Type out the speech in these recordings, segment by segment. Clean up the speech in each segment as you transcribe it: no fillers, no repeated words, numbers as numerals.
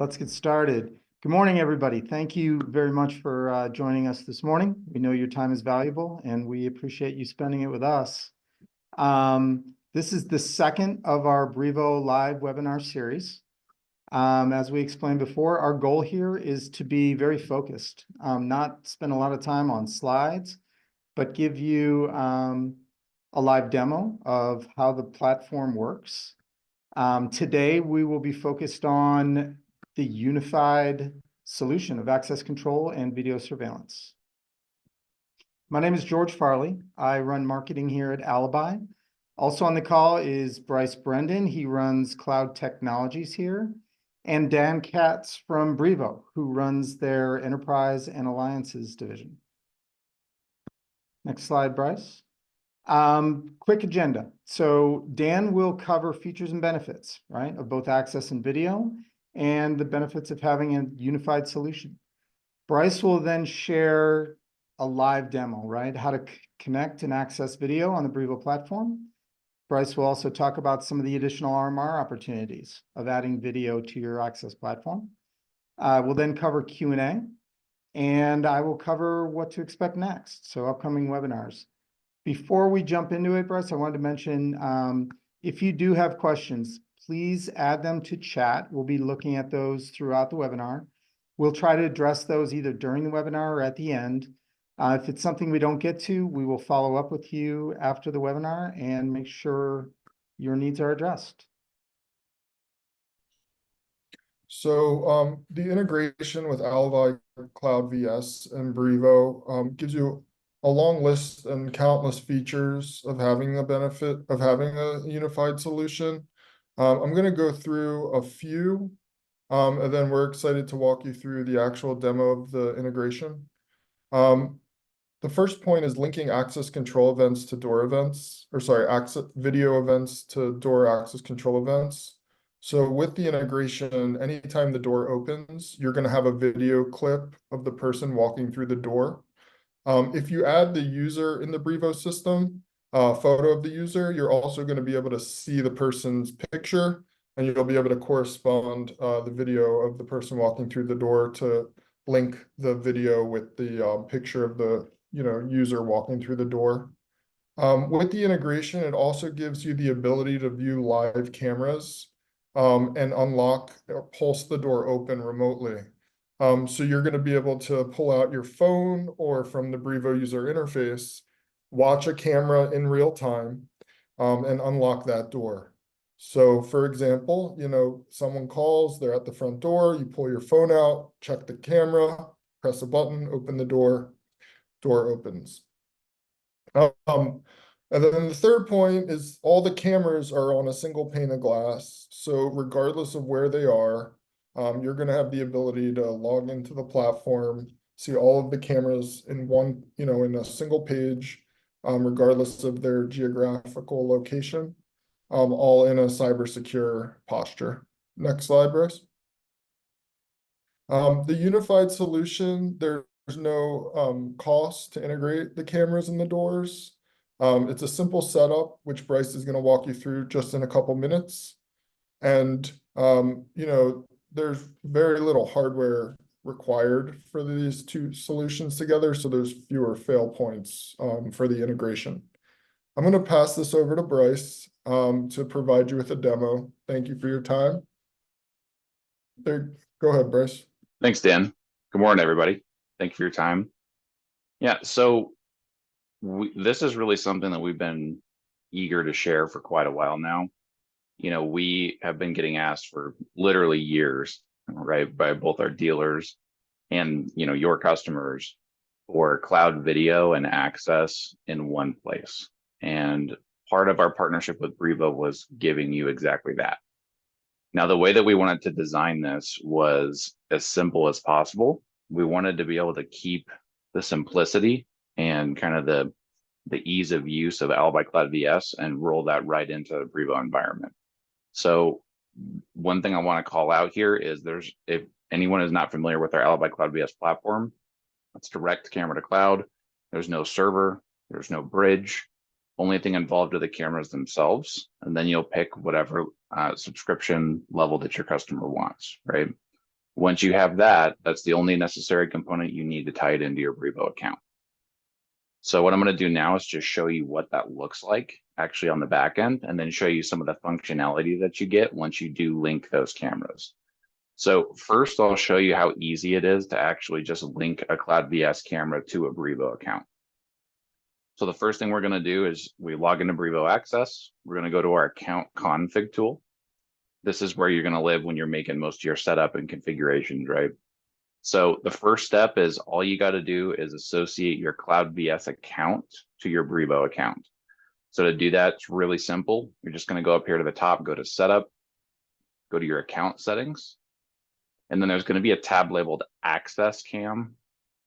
let's get started. Good morning, everybody. Thank you very much for joining us this morning. We know your time is valuable, and we appreciate you spending it with us. This is the second of our Brivo live webinar series. As we explained before, our goal here is to be very focused, not spend a lot of time on slides, but give you a live demo of how the platform works. Today, we will be focused on the unified solution of access control and video surveillance. My name is George Farley. I run marketing here at Alibi. Also on the call is Bryce Brendan. He runs cloud technologies here. And Dan Katz from Brivo, who runs their enterprise and alliances division. Next slide, Bryce. Quick agenda. So Dan will cover features and benefits, right, of both access and video, and the benefits of having a unified solution. Bryce will then share a live demo, right, how to connect and access video on the Brivo platform. Bryce will also talk about some of the additional RMR opportunities of adding video to your access platform. We'll then cover Q&A, and I will cover what to expect next, so upcoming webinars. Before we jump into it, Bryce, I wanted to mention, if you do have questions, please add them to chat. We'll be looking at those throughout the webinar. We'll try to address those either during the webinar or at the end. If it's something we don't get to, we will follow up with you after the webinar and make sure your needs are addressed. So the integration with Alibi Cloud VS and Brivo gives you a long list and countless features of having the benefit of having a unified solution. I'm going to go through a few, and then we're excited to walk you through the actual demo of the integration. The first point is linking access control events to door events, or sorry, video events to door access control events. So with the integration, anytime the door opens, you're going to have a video clip of the person walking through the door. If you add the user in the Brivo system, photo of the user, you're also going to be able to see the person's picture, and you'll be able to correspond the video of the person walking through the door to link the video with the picture of the user walking through the door. With the integration, it also gives you the ability to view live cameras and unlock or pulse the door open remotely. So you're going to be able to pull out your phone or from the Brivo user interface, watch a camera in real time, and unlock that door. So for example, someone calls, they're at the front door, you pull your phone out, check the camera, press a button, open the door opens. And then the third point is all the cameras are on a single pane of glass. So regardless of where they are, you're going to have the ability to log into the platform, see all of the cameras in one, in a single page, regardless of their geographical location, all in a cyber secure posture. Next slide, Bryce. The unified solution, there's no cost to integrate the cameras in the doors. It's a simple setup, which Bryce is going to walk you through just in a couple minutes. And, there's very little hardware required for these two solutions together, so there's fewer fail points for the integration. I'm going to pass this over to Bryce to provide you with a demo. Thank you for your time. Go ahead, Bryce. Thanks, Dan. Good morning, everybody. Thank you for your time. Yeah, so this is really something that we've been eager to share for quite a while now. We have been getting asked for literally years, right, by both our dealers and, your customers for cloud video and access in one place. And part of our partnership with Brivo was giving you exactly that. Now, the way that we wanted to design this was as simple as possible. We wanted to be able to keep the simplicity and kind of the ease of use of Alibi Cloud VS and roll that right into the Brivo environment. So one thing I want to call out here is if anyone is not familiar with our Alibi Cloud VS platform, it's direct camera to cloud. There's no server, there's no bridge. Only thing involved are the cameras themselves, and then you'll pick whatever subscription level that your customer wants, right? Once you have that, that's the only necessary component you need to tie it into your Brivo account. So what I'm going to do now is just show you what that looks like actually on the back end, and then show you some of the functionality that you get once you do link those cameras. So first, I'll show you how easy it is to actually just link a Cloud VS camera to a Brivo account. So the first thing we're going to do is we log into Brivo Access. We're going to go to our account config tool. This is where you're going to live when you're making most of your setup and configurations, right? So the first step is all you got to do is associate your Cloud VS account to your Brivo account. So to do that, it's really simple. You're just going to go up here to the top, go to setup, go to your account settings, and then there's going to be a tab labeled Access Cam.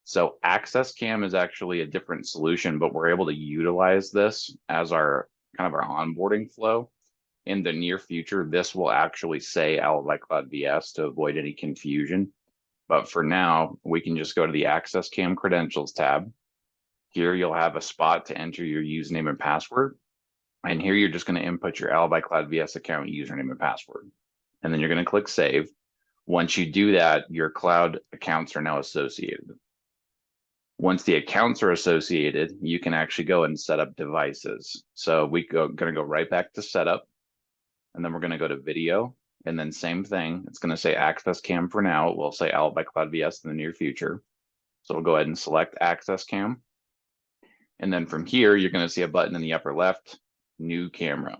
So Access Cam is actually a different solution, but we're able to utilize this as our kind of our onboarding flow. In the near future, this will actually say Alibi Cloud VS to avoid any confusion. But for now, we can just go to the Access Cam Credentials tab. Here you'll have a spot to enter your username and password. And here you're just going to input your Alibi Cloud VS account username and password. And then you're going to click Save. Once you do that, your cloud accounts are now associated. Once the accounts are associated, you can actually go and set up devices. So we're going to go right back to setup, and then we're going to go to video, and then same thing. It's going to say Access Cam for now. It will say Alibi Cloud VS in the near future. So we'll go ahead and select Access Cam. And then from here, you're going to see a button in the upper left, New Camera.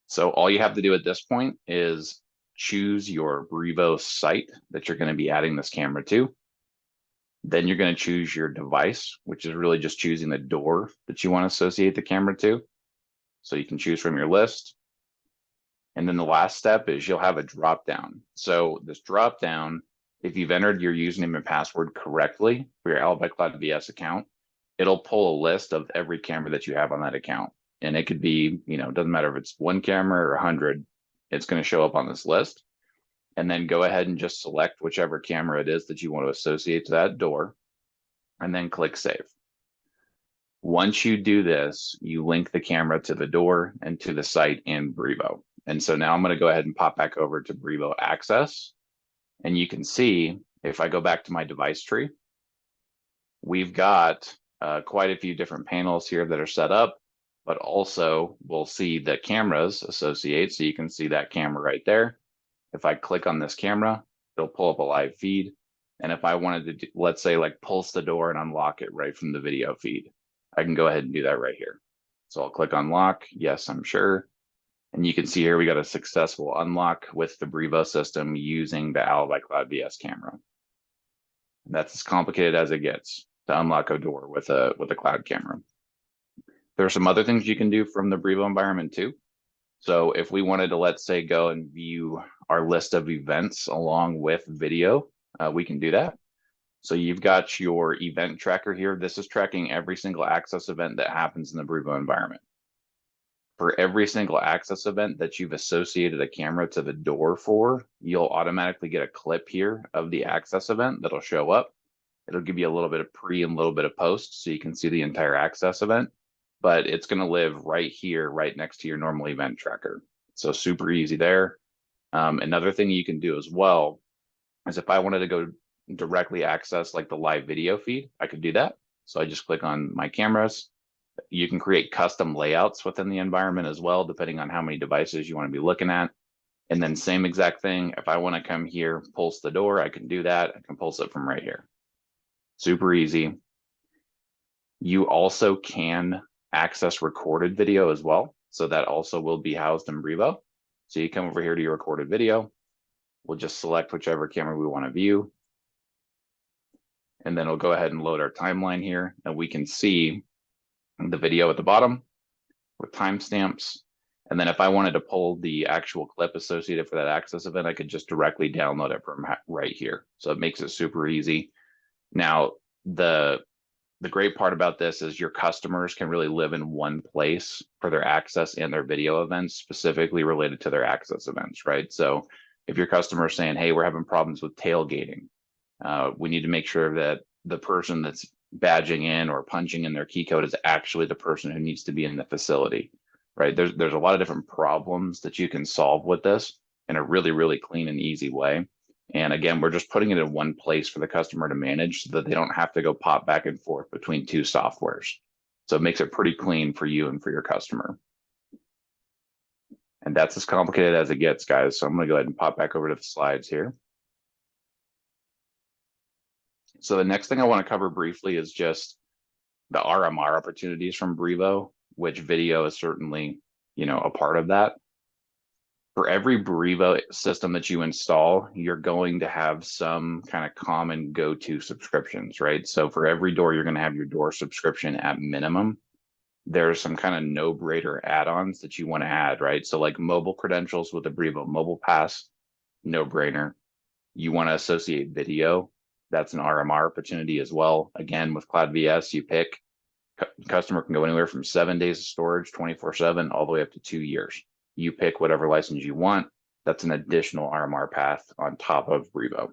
So all you have to do at this point is choose your Brivo site that you're going to be adding this camera to. Then you're going to choose your device, which is really just choosing the door that you want to associate the camera to. So you can choose from your list. And then the last step is you'll have a drop down. So this drop down, if you've entered your username and password correctly for your Alibi Cloud VS account, it'll pull a list of every camera that you have on that account. And it could be, it doesn't matter if it's one camera or 100, it's going to show up on this list. And then go ahead and just select whichever camera it is that you want to associate to that door, and then click Save. Once you do this, you link the camera to the door and to the site in Brivo. And so now I'm going to go ahead and pop back over to Brivo Access. And you can see, if I go back to my device tree, we've got quite a few different panels here that are set up, but also we'll see the cameras associate. So you can see that camera right there. If I click on this camera, it'll pull up a live feed. And if I wanted to, let's say, like pulse the door and unlock it right from the video feed, I can go ahead and do that right here. So I'll click unlock. Yes, I'm sure. And you can see here we got a successful unlock with the Brivo system using the Alibi Cloud VS camera. And that's as complicated as it gets to unlock a door with a cloud camera. There are some other things you can do from the Brivo environment too. So if we wanted to, let's say, go and view our list of events along with video, we can do that. So you've got your event tracker here. This is tracking every single access event that happens in the Brivo environment. For every single access event that you've associated a camera to the door for, you'll automatically get a clip here of the access event that'll show up. It'll give you a little bit of pre and a little bit of post so you can see the entire access event. But it's going to live right here, right next to your normal event tracker. So super easy there. Another thing you can do as well is if I wanted to go directly access like the live video feed, I could do that. So I just click on my cameras. You can create custom layouts within the environment as well, depending on how many devices you want to be looking at. And then same exact thing, if I want to come here, pulse the door, I can do that. I can pulse it from right here. Super easy. You also can access recorded video as well. So that also will be housed in Brivo. So you come over here to your recorded video. We'll just select whichever camera we want to view. And then we'll go ahead and load our timeline here, and we can see the video at the bottom with timestamps. And then if I wanted to pull the actual clip associated for that access event, I could just directly download it from right here. So it makes it super easy. Now, the great part about this is your customers can really live in one place for their access and their video events, specifically related to their access events, right? So if your customer is saying, hey, we're having problems with tailgating, we need to make sure that the person that's badging in or punching in their key code is actually the person who needs to be in the facility, right? There's a lot of different problems that you can solve with this. in a really, really clean and easy way. And again, we're just putting it in one place for the customer to manage so that they don't have to go pop back and forth between two softwares. So it makes it pretty clean for you and for your customer. And that's as complicated as it gets, guys. So I'm going to go ahead and pop back over to the slides here. So the next thing I want to cover briefly is just the RMR opportunities from Brivo, which video is certainly, a part of that. For every Brivo system that you install, you're going to have some kind of common go-to subscriptions, right? So for every door, you're going to have your door subscription at minimum. There's some kind of no-brainer add-ons that you want to add, right? So like mobile credentials with the Brivo Mobile Pass, no-brainer. You want to associate video, that's an RMR opportunity as well. Again, with Cloud VS, you pick, customer can go anywhere from 7 days of storage, 24/7, all the way up to 2 years. You pick whatever license you want. That's an additional RMR path on top of Brivo.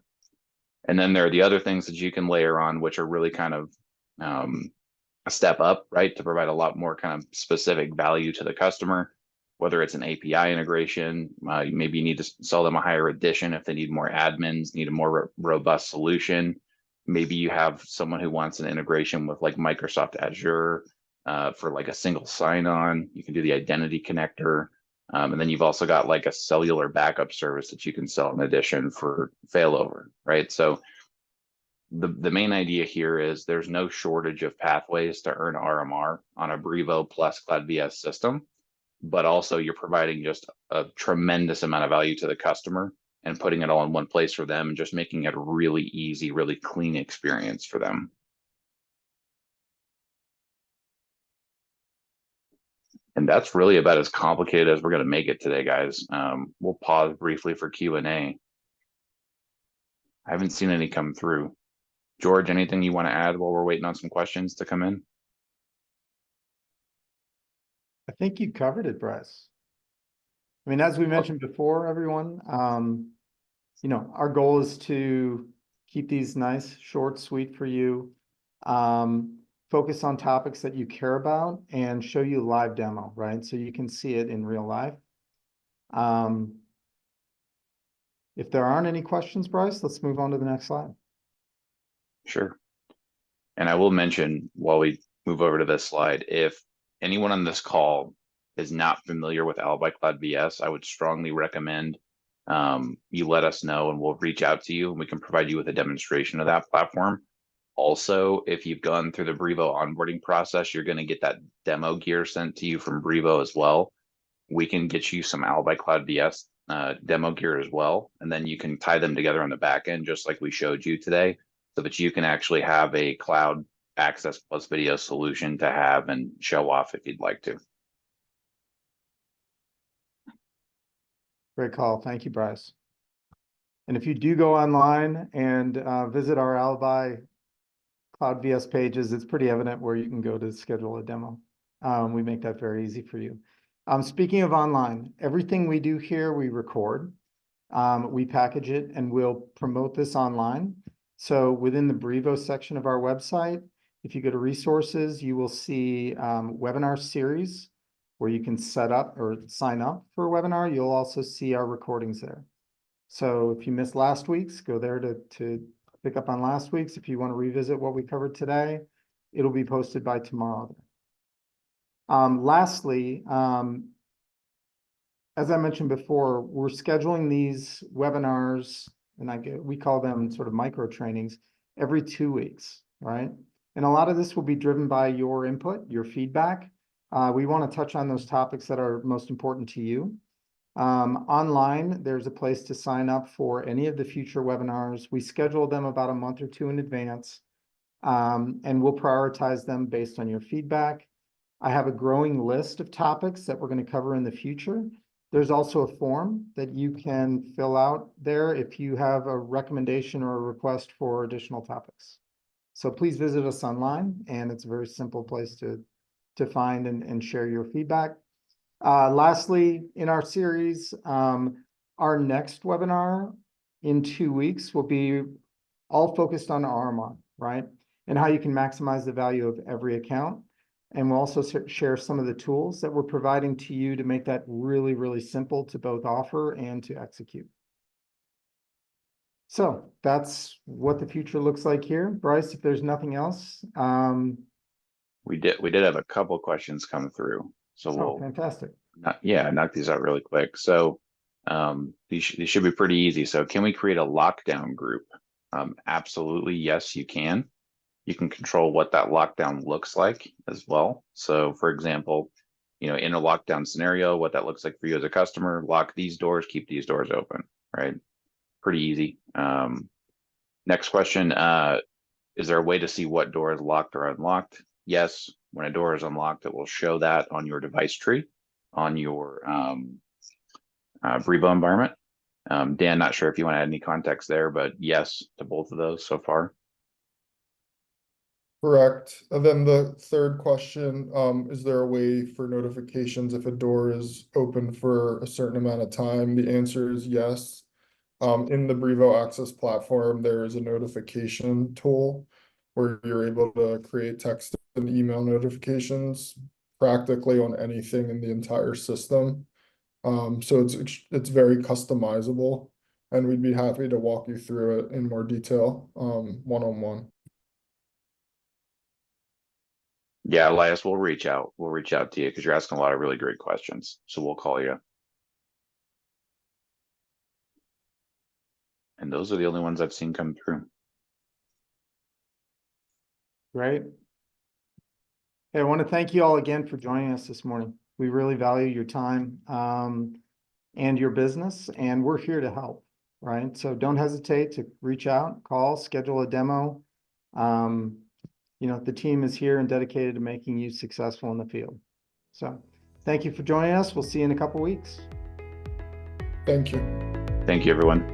And then there are the other things that you can layer on, which are really kind of a step up, right? To provide a lot more kind of specific value to the customer, whether it's an API integration, maybe you need to sell them a higher edition if they need more admins, need a more robust solution. Maybe you have someone who wants an integration with like Microsoft Azure for like a single sign-on. You can do the identity connector. And then you've also got like a cellular backup service that you can sell in addition for failover, right? So the main idea here is there's no shortage of pathways to earn RMR on a Brivo plus Cloud VS system, but also you're providing just a tremendous amount of value to the customer and putting it all in one place for them and just making it a really easy, really clean experience for them. And that's really about as complicated as we're going to make it today, guys. We'll pause briefly for Q&A. I haven't seen any come through. George, anything you want to add while we're waiting on some questions to come in? I think you covered it, Bryce. I mean, as we mentioned before, everyone, our goal is to keep these nice, short, sweet for you. Focus on topics that you care about and show you a live demo, right? So you can see it in real life. If there aren't any questions, Bryce, let's move on to the next slide. Sure. And I will mention while we move over to this slide, if anyone on this call is not familiar with Alibi Cloud VS, I would strongly recommend you let us know and we'll reach out to you and we can provide you with a demonstration of that platform. Also, if you've gone through the Brivo onboarding process, you're going to get that demo gear sent to you from Brivo as well. We can get you some Alibi Cloud VS demo gear as well. And then you can tie them together on the back end, just like we showed you today, so that you can actually have a cloud access plus video solution to have and show off if you'd like to. Great call. Thank you, Bryce. And if you do go online and visit our Alibi Cloud VS pages, it's pretty evident where you can go to schedule a demo. We make that very easy for you. Speaking of online, everything we do here, we record, we package it, and we'll promote this online. So within the Brivo section of our website, if you go to resources, you will see webinar series where you can set up or sign up for a webinar. You'll also see our recordings there. So if you missed last week's, go there to pick up on last week's. If you want to revisit what we covered today, it'll be posted by tomorrow. Lastly, as I mentioned before, we're scheduling these webinars, and we call them sort of micro trainings, every 2 weeks, right? And a lot of this will be driven by your input, your feedback. We want to touch on those topics that are most important to you. Online, there's a place to sign up for any of the future webinars. We schedule them about a month or two in advance, and we'll prioritize them based on your feedback. I have a growing list of topics that we're going to cover in the future. There's also a form that you can fill out there if you have a recommendation or a request for additional topics. So please visit us online, and it's a very simple place to find and share your feedback. Lastly, in our series, our next webinar in 2 weeks will be all focused on RMR, right? And how you can maximize the value of every account. And we'll also share some of the tools that we're providing to you to make that really, really simple to both offer and to execute. So that's what the future looks like here. Bryce, if there's nothing else, We did have a couple questions come through, so we'll fantastic. knock these out really quick. So these should be pretty easy. So can we create a lockdown group? Absolutely, yes, you can. You can control what that lockdown looks like as well. So for example, in a lockdown scenario, what that looks like for you as a customer, lock these doors, keep these doors open, right? Pretty easy. Next question, is there a way to see what door is locked or unlocked? Yes, when a door is unlocked, it will show that on your device tree, on your Brivo environment. Dan, not sure if you want to add any context there, but yes to both of those so far. Correct. And then the third question, is there a way for notifications if a door is open for a certain amount of time? The answer is yes. In the Brivo Access platform, there is a notification tool where you're able to create text and email notifications practically on anything in the entire system. So it's very customizable, and we'd be happy to walk you through it in more detail, one-on-one. Yeah, Elias, we'll reach out. We'll reach out to you because you're asking a lot of really great questions. So we'll call you. And those are the only ones I've seen come through. Great. Hey, I want to thank you all again for joining us this morning. We really value your time and your business, and we're here to help, right? So don't hesitate to reach out, call, schedule a demo. The team is here and dedicated to making you successful in the field. So thank you for joining us. We'll see you in a couple weeks. Thank you. Thank you, everyone.